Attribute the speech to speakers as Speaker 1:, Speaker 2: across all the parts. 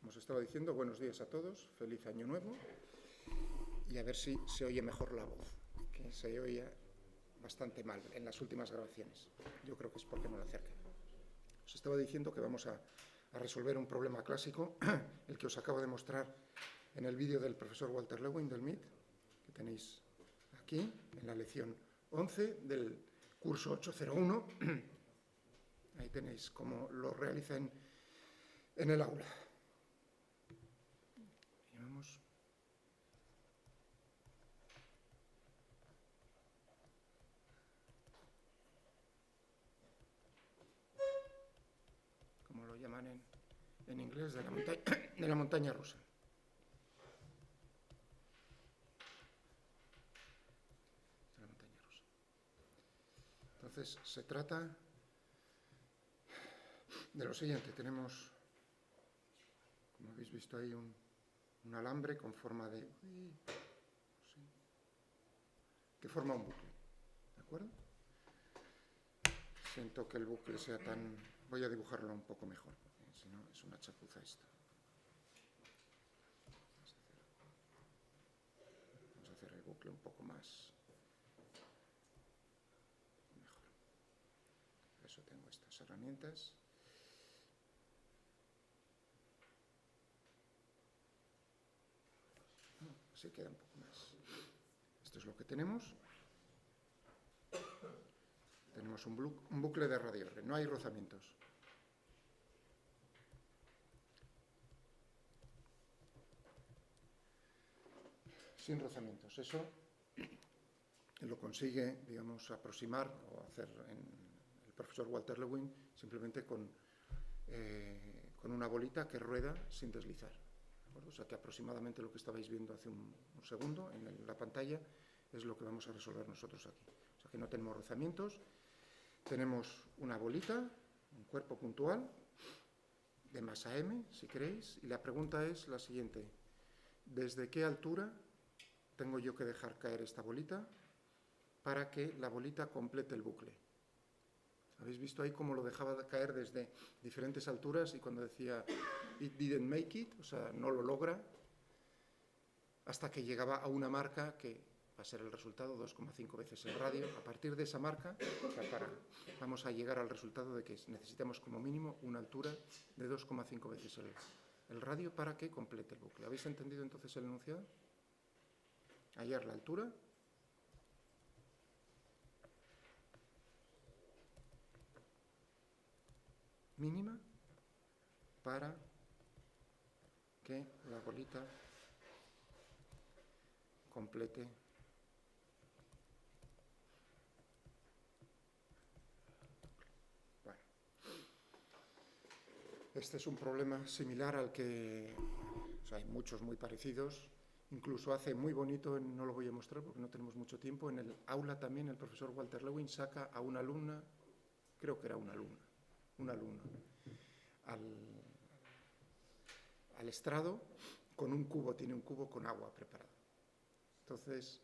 Speaker 1: Como os estaba diciendo, buenos días a todos, feliz año nuevo, y a ver si se oye mejor la voz, que se oía bastante mal en las últimas grabaciones. Yo creo que es porque no la acerqué. Os estaba diciendo que vamos a resolver un problema clásico, el que os acabo de mostrar en el vídeo del profesor Walter Lewin del MIT, que tenéis aquí, en la lección 11 del curso 801. Ahí tenéis cómo lo realiza en el aula. Y vamos. Como lo llaman en inglés, de la montaña rusa. De la montaña rusa. Entonces, se trata de lo siguiente. Tenemos, como habéis visto ahí, un alambre con forma de... que forma un bucle. ¿De acuerdo? Siento que el bucle sea tan... Voy a dibujarlo un poco mejor, porque si no es una chapuza esto. Vamos a hacer el bucle un poco más... mejor. Por eso tengo estas herramientas. Así queda un poco más. Esto es lo que tenemos. Tenemos un bucle de radiorre, no hay rozamientos. Sin rozamientos. Eso lo consigue, digamos, aproximar o hacer el profesor Walter Lewin simplemente con una bolita que rueda sin deslizar. O sea que aproximadamente lo que estabais viendo hace un segundo en la pantalla es lo que vamos a resolver nosotros aquí. O sea que no tenemos rozamientos. Tenemos una bolita, un cuerpo puntual, de masa m, si queréis, y la pregunta es la siguiente. ¿Desde qué altura tengo yo que dejar caer esta bolita para que la bolita complete el bucle? ¿Habéis visto ahí cómo lo dejaba caer desde diferentes alturas y cuando decía it didn't make it, o sea, no lo logra, hasta que llegaba a una marca que va a ser el resultado, 2,5 veces el radio. A partir de esa marca, o sea, vamos a llegar al resultado de que necesitamos como mínimo una altura de 2,5 veces el radio para que complete el bucle. ¿Habéis entendido entonces el enunciado? Hallar la altura mínima para que la bolita complete bueno. Este es un problema similar al que o sea, hay muchos muy parecidos. Incluso hace muy bonito, no lo voy a mostrar porque no tenemos mucho tiempo, en el aula también el profesor Walter Lewin saca a una alumna, creo que era una alumna, un alumno, al estrado con un cubo, tiene un cubo con agua preparado. Entonces,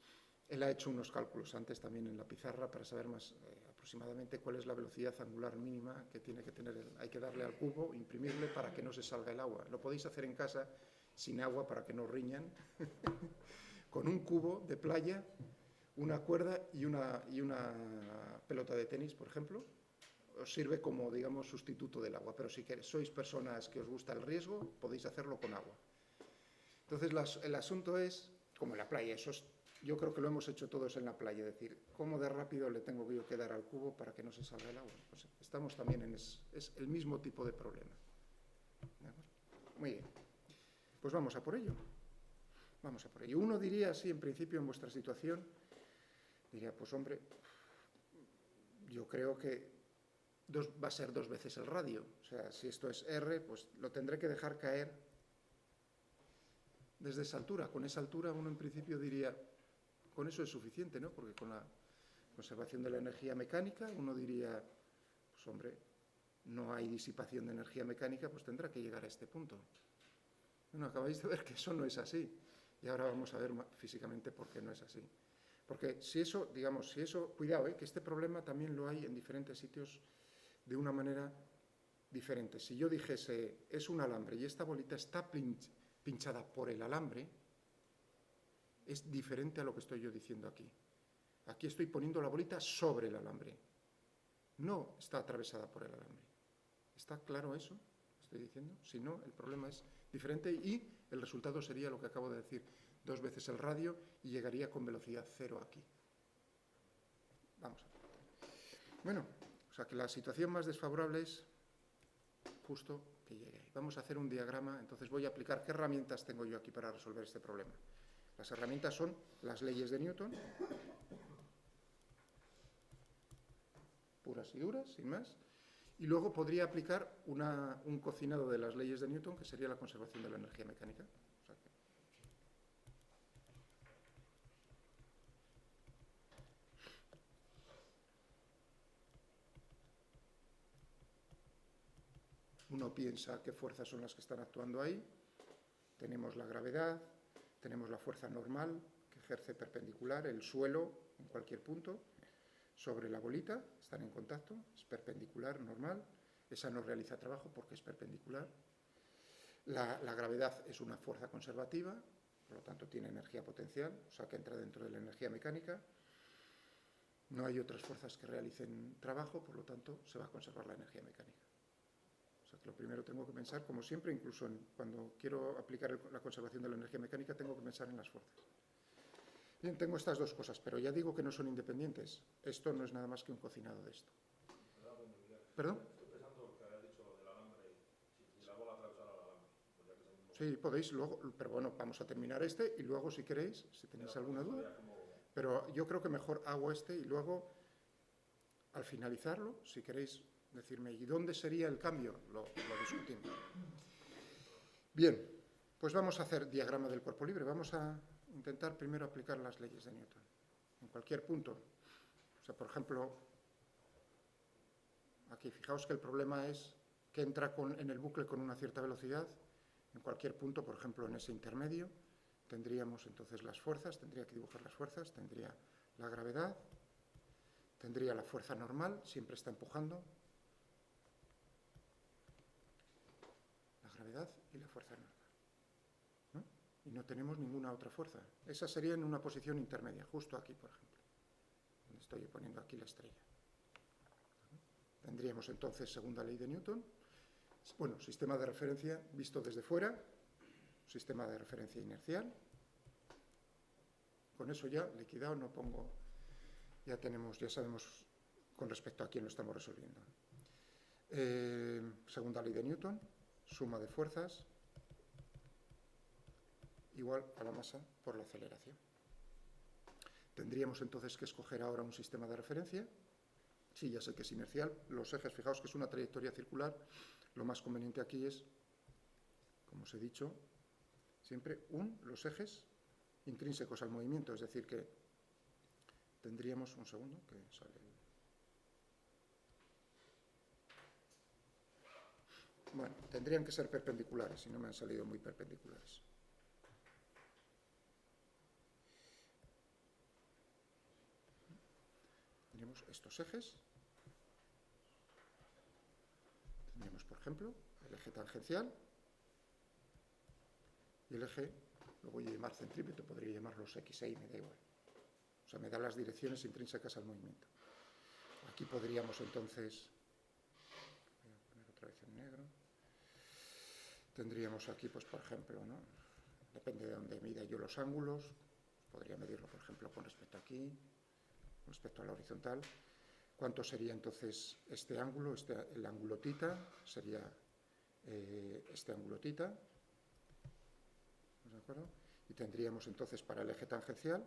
Speaker 1: él ha hecho unos cálculos antes también en la pizarra para saber más aproximadamente cuál es la velocidad angular mínima que tiene que tener. Hay que darle al cubo, imprimirle para que no se salga el agua. Lo podéis hacer en casa sin agua para que no riñan, con un cubo de playa, una cuerda y una pelota de tenis, por ejemplo. Os sirve como, digamos, sustituto del agua, pero si sois personas que os gusta el riesgo, podéis hacerlo con agua. Entonces, el asunto es, como en la playa, yo creo que lo hemos hecho todos en la playa, es decir, ¿cómo de rápido le tengo yo que dar al cubo para que no se salga el agua? Pues estamos también es el mismo tipo de problema. ¿De acuerdo? Muy bien. Pues vamos a por ello. Vamos a por ello. Uno diría así, en principio, en vuestra situación, diría, pues hombre, yo creo que va a ser 2 veces el radio. O sea, si esto es R, pues lo tendré que dejar caer desde esa altura. Con esa altura uno en principio diría, con eso es suficiente, ¿no? Porque con la conservación de la energía mecánica uno diría, pues hombre, no hay disipación de energía mecánica, pues tendrá que llegar a este punto. Bueno, acabáis de ver que eso no es así. Y ahora vamos a ver físicamente por qué no es así. Porque si eso, cuidado, que este problema también lo hay en diferentes sitios de una manera diferente. Si yo dijese, es un alambre y esta bolita está pinchada por el alambre, es diferente a lo que estoy yo diciendo aquí. Aquí estoy poniendo la bolita sobre el alambre. No está atravesada por el alambre. ¿Está claro eso? Estoy diciendo. Si no, el problema es diferente y el resultado sería lo que acabo de decir, 2 veces el radio y llegaría con velocidad 0 aquí. Vamos a ver. Bueno, o sea que la situación más desfavorable es justo que llegue ahí. Vamos a hacer un diagrama, entonces voy a aplicar qué herramientas tengo yo aquí para resolver este problema. Las herramientas son las leyes de Newton, puras y duras, sin más. Y luego podría aplicar un cocinado de las leyes de Newton, que sería la conservación de la energía mecánica. O sea que uno piensa qué fuerzas son las que están actuando ahí. Tenemos la gravedad, tenemos la fuerza normal, que ejerce perpendicular, el suelo en cualquier punto, sobre la bolita, están en contacto, es perpendicular, normal. Esa no realiza trabajo porque es perpendicular. La gravedad es una fuerza conservativa, por lo tanto tiene energía potencial, o sea que entra dentro de la energía mecánica. No hay otras fuerzas que realicen trabajo, por lo tanto se va a conservar la energía mecánica. O sea que lo primero tengo que pensar, como siempre, incluso cuando quiero aplicar la conservación de la energía mecánica, tengo que pensar en las fuerzas. Bien, tengo estas dos cosas, pero ya digo que no son independientes. Esto no es nada más que un cocinado de esto. ¿Perdón?
Speaker 2: Estoy pensando que habías dicho lo del alambre, si la bola atravesara el alambre. Pues ya que es el mismo.
Speaker 1: Sí, podéis luego, pero bueno, vamos a terminar este y luego si queréis, si tenéis alguna duda. Pero yo creo que mejor hago este y luego, al finalizarlo, si queréis decirme, ¿y dónde sería el cambio? Lo discutimos. Bien, pues vamos a hacer diagrama del cuerpo libre. Vamos a intentar primero aplicar las leyes de Newton. En cualquier punto. O sea, por ejemplo, aquí fijaos que el problema es que entra en el bucle con una cierta velocidad. En cualquier punto, por ejemplo, en ese intermedio, tendríamos entonces las fuerzas, tendría que dibujar las fuerzas, tendría la gravedad, tendría la fuerza normal, siempre está empujando, la gravedad y la fuerza normal. ¿No? Y no tenemos ninguna otra fuerza. Esa sería en una posición intermedia, justo aquí, por ejemplo, donde estoy poniendo aquí la estrella. Tendríamos entonces segunda ley de Newton. Bueno, sistema de referencia visto desde fuera, sistema de referencia inercial. Con eso ya liquidado no pongo, ya sabemos con respecto a quién lo estamos resolviendo. Segunda ley de Newton, suma de fuerzas igual a la masa por la aceleración. Tendríamos entonces que escoger ahora un sistema de referencia. Sí, ya sé que es inercial. Los ejes, fijaos que es una trayectoria circular. Lo más conveniente aquí es, como os he dicho, siempre los ejes intrínsecos al movimiento. Es decir, que tendríamos, un segundo, que sale bueno, tendrían que ser perpendiculares, si no me han salido muy perpendiculares. Tendríamos estos ejes. Tendríamos, por ejemplo, el eje tangencial y el eje, lo voy a llamar centrípeto, podría llamarlos X e Y, me da igual. O sea, me da las direcciones intrínsecas al movimiento. Aquí podríamos entonces, voy a poner otra vez en negro, tendríamos aquí, pues por ejemplo, ¿no? Depende de dónde mida yo los ángulos, podría medirlo, por ejemplo, con respecto a aquí, con respecto a la horizontal. ¿Cuánto sería entonces este ángulo? El ángulo tita sería este ángulo tita. ¿De acuerdo? Y tendríamos entonces para el eje tangencial,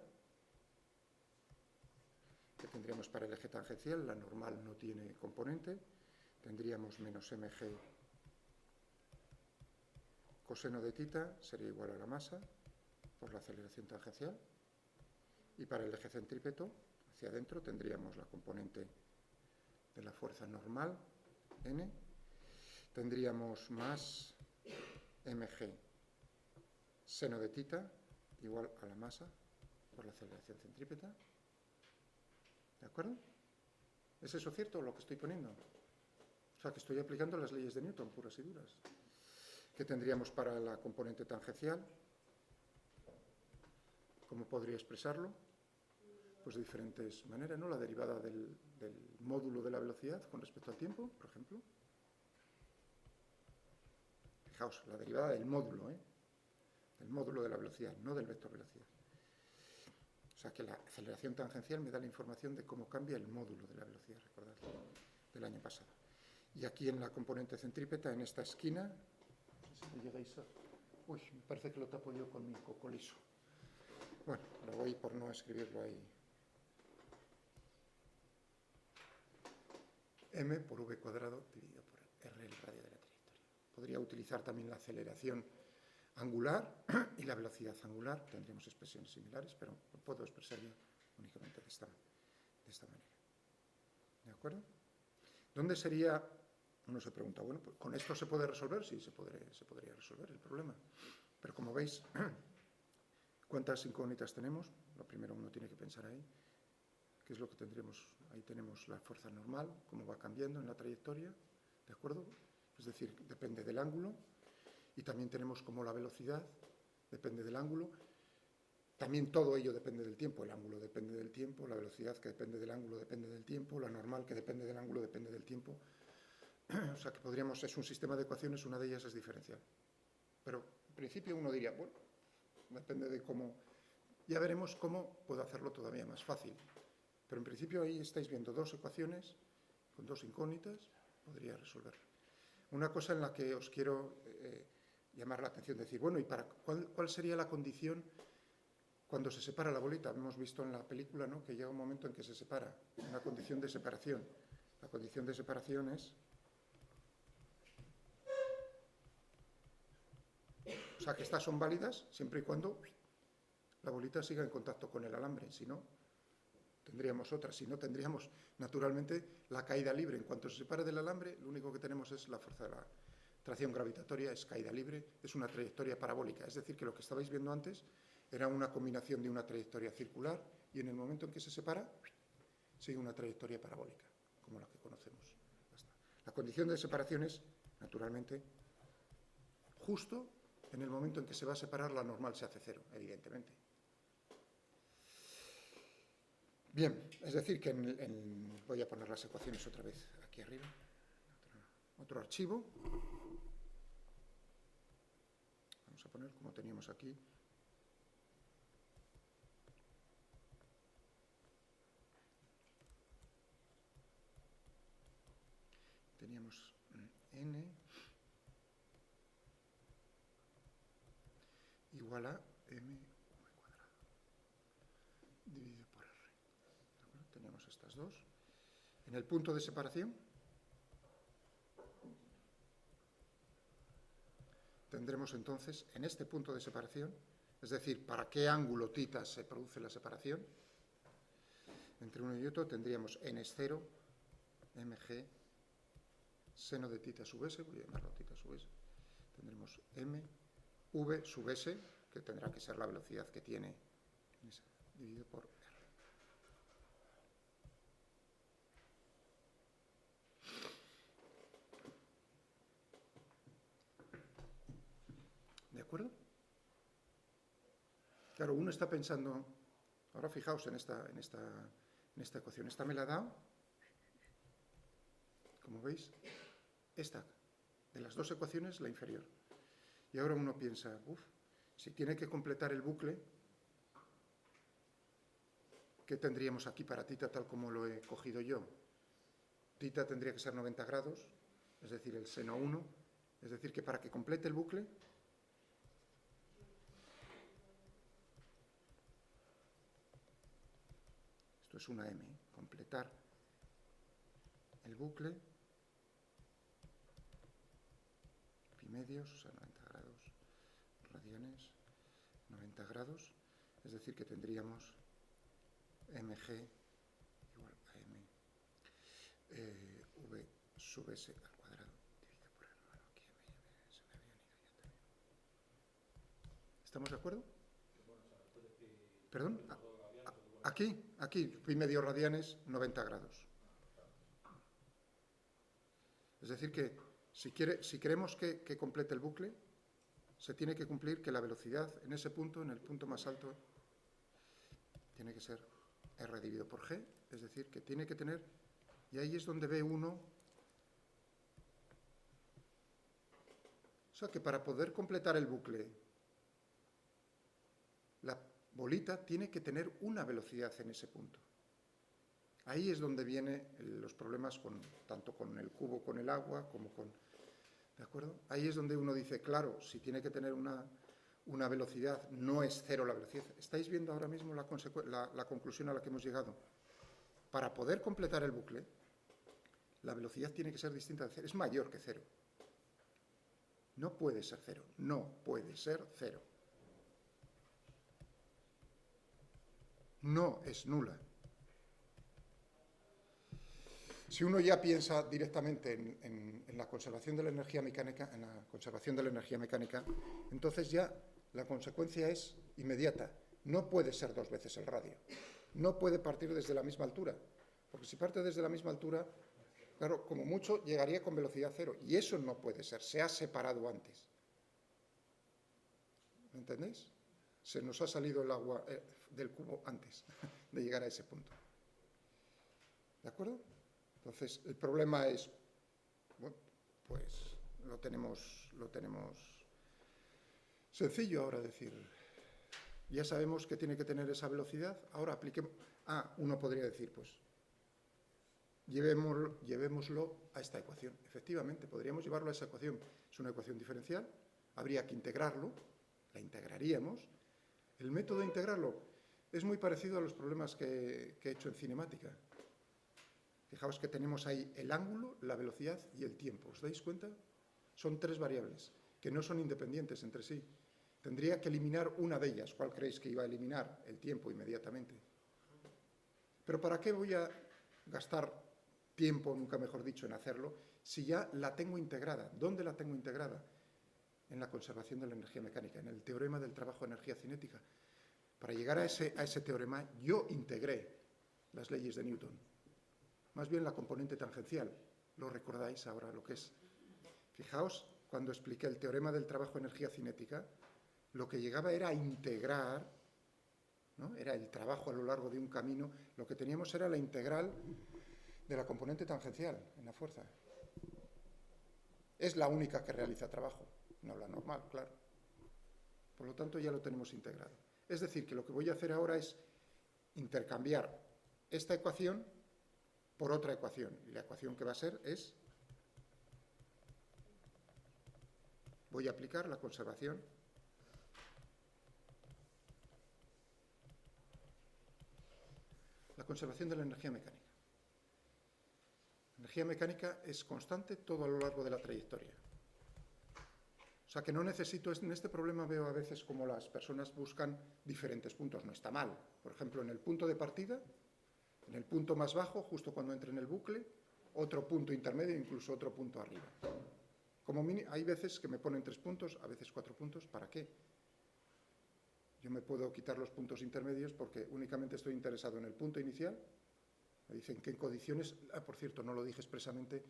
Speaker 1: que tendríamos para el eje tangencial, la normal no tiene componente, tendríamos menos mg coseno de tita sería igual a la masa por la aceleración tangencial. Y para el eje centrípeto, hacia adentro, tendríamos la componente de la fuerza normal, n, tendríamos más mg seno de tita igual a la masa por la aceleración centrípeta. ¿De acuerdo? ¿Es eso cierto lo que estoy poniendo? sea, que estoy aplicando las leyes de Newton, puras y duras. ¿Qué tendríamos para la componente tangencial? ¿Cómo podría expresarlo? Pues de diferentes maneras, ¿no? La derivada del módulo de la velocidad con respecto al tiempo, por ejemplo. Fijaos, la derivada del módulo, del módulo de la velocidad, no del vector velocidad. O sea que la aceleración tangencial me da la información de cómo cambia el módulo de la velocidad, recordad, del año pasado. Y aquí en la componente centrípeta, en esta esquina, no sé si me llegáis a... Uy, me parece que lo tapo yo con mi coco liso. Bueno, lo voy por no escribirlo ahí. M por v cuadrado dividido por r, el radio de la trayectoria. Podría utilizar también la aceleración angular y la velocidad angular. Tendríamos expresiones similares, pero lo puedo expresar yo únicamente de esta manera. ¿De acuerdo? ¿Dónde sería? Uno se pregunta, bueno, pues ¿con esto se puede resolver? Sí, se podría resolver el problema. Pero como veis, ¿cuántas incógnitas tenemos? Lo primero uno tiene que pensar ahí. ¿Qué es lo que tendremos? Ahí tenemos la fuerza normal, cómo va cambiando en la trayectoria, ¿de acuerdo? Es decir, depende del ángulo. Y también tenemos como la velocidad depende del ángulo. También todo ello depende del tiempo. El ángulo depende del tiempo, la velocidad que depende del ángulo depende del tiempo, la normal que depende del ángulo depende del tiempo. O sea que podríamos, es un sistema de ecuaciones, una de ellas es diferencial. Pero en principio uno diría, bueno, depende de cómo... Ya veremos cómo puedo hacerlo todavía más fácil. Pero en principio ahí estáis viendo dos ecuaciones con dos incógnitas, podría resolverlo. Una cosa en la que os quiero llamar la atención, decir, bueno, ¿y cuál sería la condición cuando se separa la bolita? Hemos visto en la película, ¿no?, que llega un momento en que se separa, una condición de separación. La condición de separación es... O sea, que estas son válidas siempre y cuando la bolita siga en contacto con el alambre. Si no, tendríamos otra. Si no, tendríamos, naturalmente, la caída libre. En cuanto se separe del alambre, lo único que tenemos es la fuerza de la tracción gravitatoria, es caída libre, es una trayectoria parabólica. Es decir, que lo que estabais viendo antes era una combinación de una trayectoria circular y en el momento en que se separa, sigue una trayectoria parabólica, como la que conocemos. La condición de separación es, naturalmente, justo en el momento en que se va a separar, la normal se hace cero, evidentemente. Bien, es decir, que voy a poner las ecuaciones otra vez aquí arriba. Otro archivo. Vamos a poner como teníamos aquí. Teníamos n igual a m cuadrado dividido por r. ¿De acuerdo? Teníamos estas dos. En el punto de separación tendremos entonces, en este punto de separación, es decir, para qué ángulo θ se produce la separación, entre uno y otro tendríamos n es 0, mg, seno de θ sub s, voy a llamarlo θ sub s, tendremos m, v sub s, que tendrá que ser la velocidad que tiene, dividido por r. ¿De acuerdo? Claro, uno está pensando, ahora fijaos en esta ecuación, esta me la ha dado, como veis, esta, de las dos ecuaciones, la inferior. Y ahora uno piensa, si tiene que completar el bucle, ¿qué tendríamos aquí para θ tal como lo he cogido yo? Θ tendría que ser 90 grados, es decir, el seno 1, es decir, que para que complete el bucle, esto es una m, completar el bucle, pi medios, o sea, 90 grados, radianes, 90 grados, es decir, que tendríamos mg igual a m v sub s al cuadrado dividido por r. Bueno, aquí se me habían ido ya también. ¿Estamos de acuerdo? ¿Perdón? Aquí, pi medio radianes, 90 grados. Es decir, que si queremos que complete el bucle, se tiene que cumplir que la velocidad en ese punto, en el punto más alto, tiene que ser R dividido por G, es decir, que tiene que tener, y ahí es donde V1, o sea que para poder completar el bucle, la bolita tiene que tener una velocidad en ese punto. Ahí es donde vienen los problemas tanto con el cubo, con el agua, como con... ¿De acuerdo? Ahí es donde uno dice, claro, si tiene que tener una velocidad, no es cero la velocidad. ¿Estáis viendo ahora mismo la conclusión a la que hemos llegado? Para poder completar el bucle, la velocidad tiene que ser distinta de cero. Es mayor que cero. No puede ser cero. No puede ser cero. No es nula. Si uno ya piensa directamente en la conservación de la energía mecánica, entonces ya la consecuencia es inmediata. No puede ser 2 veces el radio. No puede partir desde la misma altura. Porque si parte desde la misma altura, claro, como mucho llegaría con velocidad cero. Y eso no puede ser. Se ha separado antes. ¿Me entendéis? Se nos ha salido el agua del cubo antes de llegar a ese punto. ¿De acuerdo? Entonces, el problema es, bueno, pues lo tenemos sencillo ahora decir. Ya sabemos que tiene que tener esa velocidad, ahora apliquemos... uno podría decir, pues, llevémoslo a esta ecuación. Efectivamente, podríamos llevarlo a esa ecuación. Es una ecuación diferencial, habría que integrarlo, la integraríamos. El método de integrarlo es muy parecido a los problemas que he hecho en cinemática. Fijaos que tenemos ahí el ángulo, la velocidad y el tiempo. ¿Os dais cuenta? Son 3 variables que no son independientes entre sí. Tendría que eliminar una de ellas. ¿Cuál creéis que iba a eliminar? El tiempo inmediatamente. Pero ¿para qué voy a gastar tiempo, nunca mejor dicho, en hacerlo, si ya la tengo integrada? ¿Dónde la tengo integrada? En la conservación de la energía mecánica, en el teorema del trabajo de energía cinética. Para llegar a ese teorema, yo integré las leyes de Newton. Más bien la componente tangencial. ¿Lo recordáis ahora lo que es? Fijaos, cuando expliqué el teorema del trabajo de energía cinética, lo que llegaba era a integrar, ¿no? Era el trabajo a lo largo de un camino. Lo que teníamos era la integral de la componente tangencial en la fuerza. Es la única que realiza trabajo, no la normal, claro. Por lo tanto, ya lo tenemos integrado. Es decir, que lo que voy a hacer ahora es intercambiar esta ecuación por otra ecuación. Y la ecuación que va a ser es, voy a aplicar la conservación de la energía mecánica. La energía mecánica es constante todo a lo largo de la trayectoria. O sea que no necesito, en este problema veo a veces como las personas buscan diferentes puntos. No está mal. Por ejemplo, en el punto de partida, en el punto más bajo, justo cuando entre en el bucle, otro punto intermedio, incluso otro punto arriba. Hay veces que me ponen 3 puntos, a veces 4 puntos. ¿Para qué? Yo me puedo quitar los puntos intermedios porque únicamente estoy interesado en el punto inicial. Me dicen que en condiciones, por cierto, no lo dije expresamente,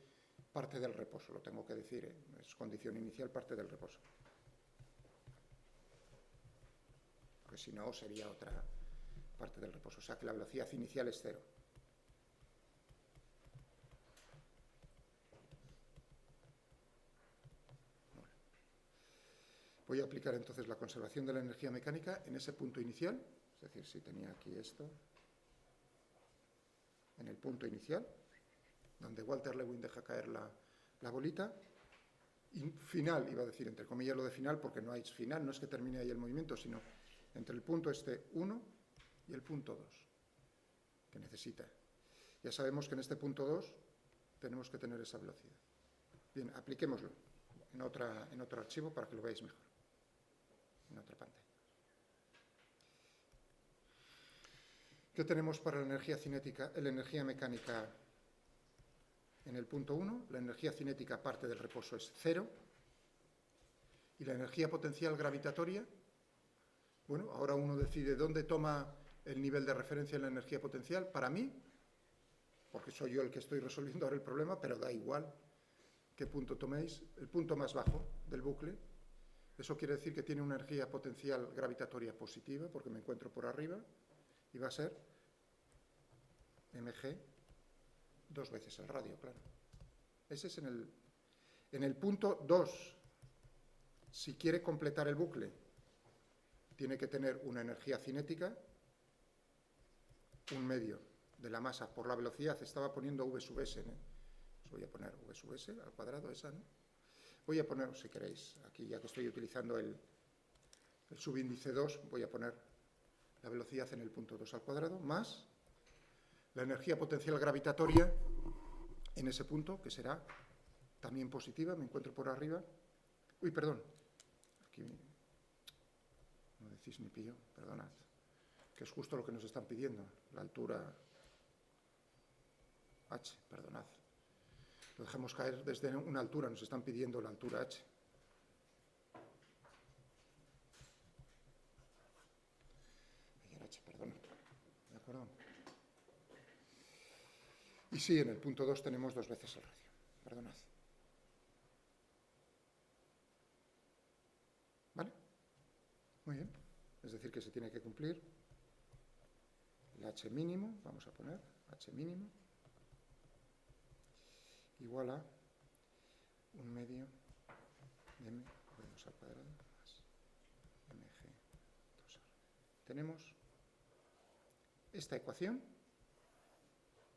Speaker 1: parte del reposo, lo tengo que decir, es condición inicial, parte del reposo. Porque si no, sería otra parte del reposo. O sea que la velocidad inicial es 0. Bueno. Voy a aplicar entonces la conservación de la energía mecánica en ese punto inicial. Es decir, si tenía aquí esto, en el punto inicial, donde Walter Lewin deja caer la bolita. Y final, iba a decir entre comillas lo de final, porque no hay final, no es que termine ahí el movimiento, sino entre el punto 1 y el punto 2, que necesita. Ya sabemos que en este punto 2 tenemos que tener esa velocidad. Bien, apliquémoslo en otro archivo para que lo veáis mejor, en otra pantalla. ¿Qué tenemos para la energía cinética, la energía mecánica en el punto 1? La energía cinética parte del reposo es 0. ¿Y la energía potencial gravitatoria? Bueno, ahora uno decide dónde toma el nivel de referencia en la energía potencial. Para mí, porque soy yo el que estoy resolviendo ahora el problema, pero da igual. qué punto toméis, el punto más bajo del bucle. Eso quiere decir que tiene una energía potencial gravitatoria positiva, porque me encuentro por arriba, y va a ser mg 2 veces el radio, claro. Ese es en el punto 2. Si quiere completar el bucle, tiene que tener una energía cinética, un medio de la masa por la velocidad. Estaba poniendo v sub s, ¿no? Os voy a poner v sub s al cuadrado, esa, ¿no? Voy a poner, si queréis, aquí ya que estoy utilizando el subíndice 2, voy a poner la velocidad en el punto 2 al cuadrado, más la energía potencial gravitatoria en ese punto, que será también positiva, me encuentro por arriba. Uy, perdón, aquí no decís ni pío, perdonad, que es justo lo que nos están pidiendo, la altura h, perdonad. Lo dejamos caer desde una altura, nos están pidiendo la altura h. Ayer h, perdón. ¿De acuerdo? Y sí, en el punto 2 tenemos 2 veces el radio. Perdonad. ¿Vale? Muy bien. Es decir, que se tiene que cumplir el h mínimo, vamos a poner h mínimo, igual a 1/2 de m por 2 al cuadrado más mg 2r. Tenemos esta ecuación,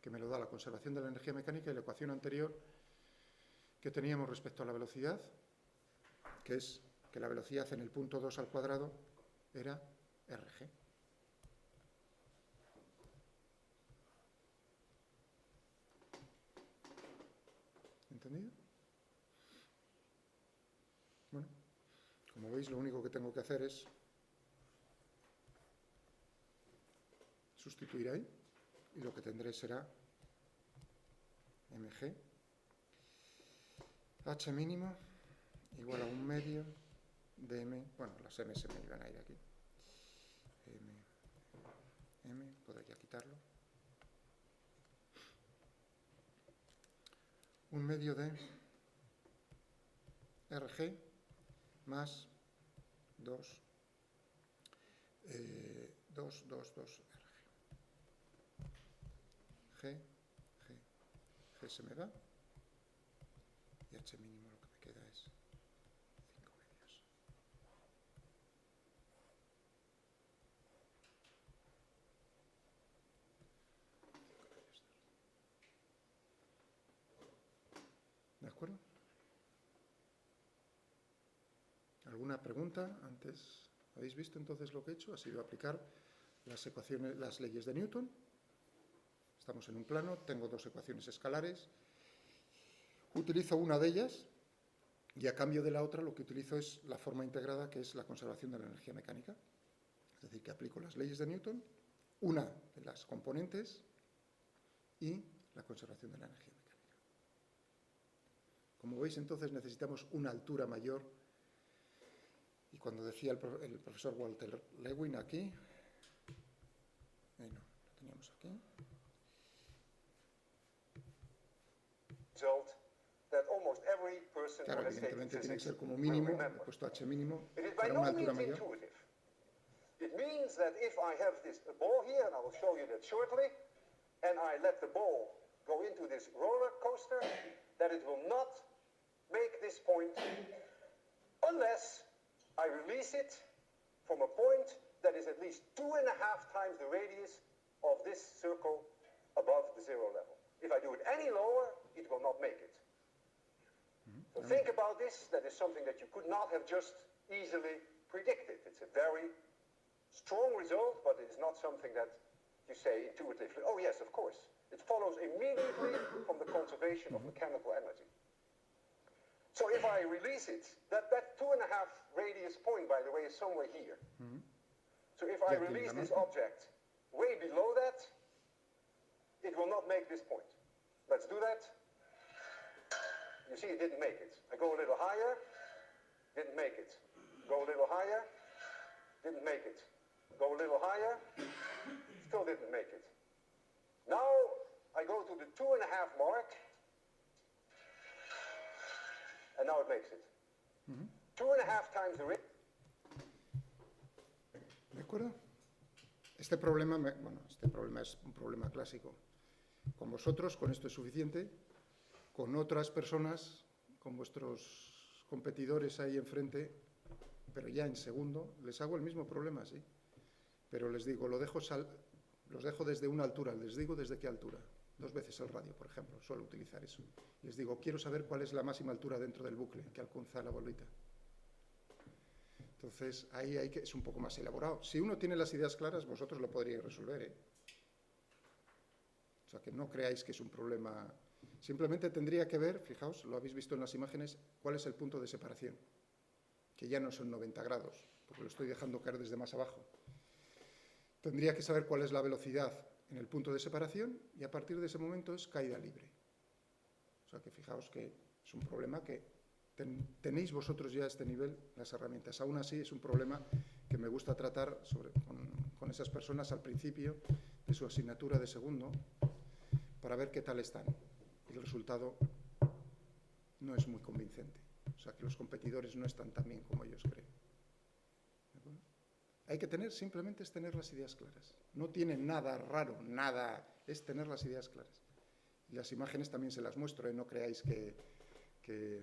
Speaker 1: que me lo da la conservación de la energía mecánica, y la ecuación anterior que teníamos respecto a la velocidad, que es que la velocidad en el punto 2 al cuadrado era rg. ¿Entendido? Bueno, como veis, lo único que tengo que hacer es sustituir ahí, y lo que tendré será mg h mínimo igual a 1/2 de m, bueno, las m se me iban a ir aquí, m, podría quitarlo, 1/2 de rg más 2 rg, g se me va, y h mínimo lo que me queda es 5/2. ¿De acuerdo? ¿Alguna pregunta antes? ¿Habéis visto entonces lo que he hecho? Ha sido aplicar las ecuaciones, las leyes de Newton. Estamos en un plano, tengo dos ecuaciones escalares. Utilizo una de ellas y a cambio de la otra lo que utilizo es la forma integrada, que es la conservación de la energía mecánica. Es decir, que aplico las leyes de Newton, una de las componentes y la conservación de la energía mecánica. Como veis, entonces necesitamos una altura mayor. Y cuando decía el profesor Walter Lewin aquí, no, lo teníamos aquí. Claro, evidentemente tiene que ser como mínimo, he puesto h mínimo, para una altura mayor.
Speaker 3: It means that if I have this ball here, and I will show you that shortly, and I let the ball go into this roller coaster, that it will not make this point unless I release it from a point that is at least 2.5 times the radius of this circle above the zero level. If I do it any lower, it will not make it. So think about this. That is something that you could not have just easily predicted. It's a very strong result, but it's not something that you say intuitively, oh yes, of course. It follows immediately from the conservation of mechanical energy. So if I release it, that 2.5 radius point, by the way, is somewhere here. So if I release this object way below that, it will not make this point. Let's do that. You see, it didn't make it. I go a little higher, didn't make it. Go a little higher, didn't make it. Go a little higher, still didn't make it. Now I go to the 2.5 mark. and now it makes it. 2.5 times the rate.
Speaker 1: ¿De acuerdo? Este problema es un problema clásico. Con vosotros, con esto es suficiente. Con otras personas, con vuestros competidores ahí enfrente, pero ya en segundo, les hago el mismo problema, sí. Pero les digo, los dejo desde una altura. Les digo desde qué altura. 2 veces el radio, por ejemplo. Suelo utilizar eso. Les digo, quiero saber cuál es la máxima altura dentro del bucle que alcanza la bolita. Entonces, ahí es un poco más elaborado. Si uno tiene las ideas claras, vosotros lo podríais resolver, ¿eh? O sea, que no creáis que es un problema. Simplemente tendría que ver, fijaos, lo habéis visto en las imágenes, cuál es el punto de separación, que ya no son 90 grados, porque lo estoy dejando caer desde más abajo. Tendría que saber cuál es la velocidad en el punto de separación y a partir de ese momento es caída libre. O sea, que fijaos que es un problema que tenéis vosotros ya a este nivel las herramientas. Aún así, es un problema que me gusta tratar con esas personas al principio de su asignatura de segundo para ver qué tal están. Y el resultado no es muy convincente. O sea, que los competidores no están tan bien como ellos creen. ¿De acuerdo? Hay que simplemente es tener las ideas claras. No tiene nada raro, nada, es tener las ideas claras. Y las imágenes también se las muestro, ¿eh? No creáis que,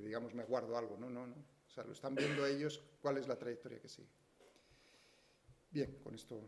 Speaker 1: digamos, me guardo algo, no. O sea, lo están viendo ellos cuál es la trayectoria que sigue. Bien, con esto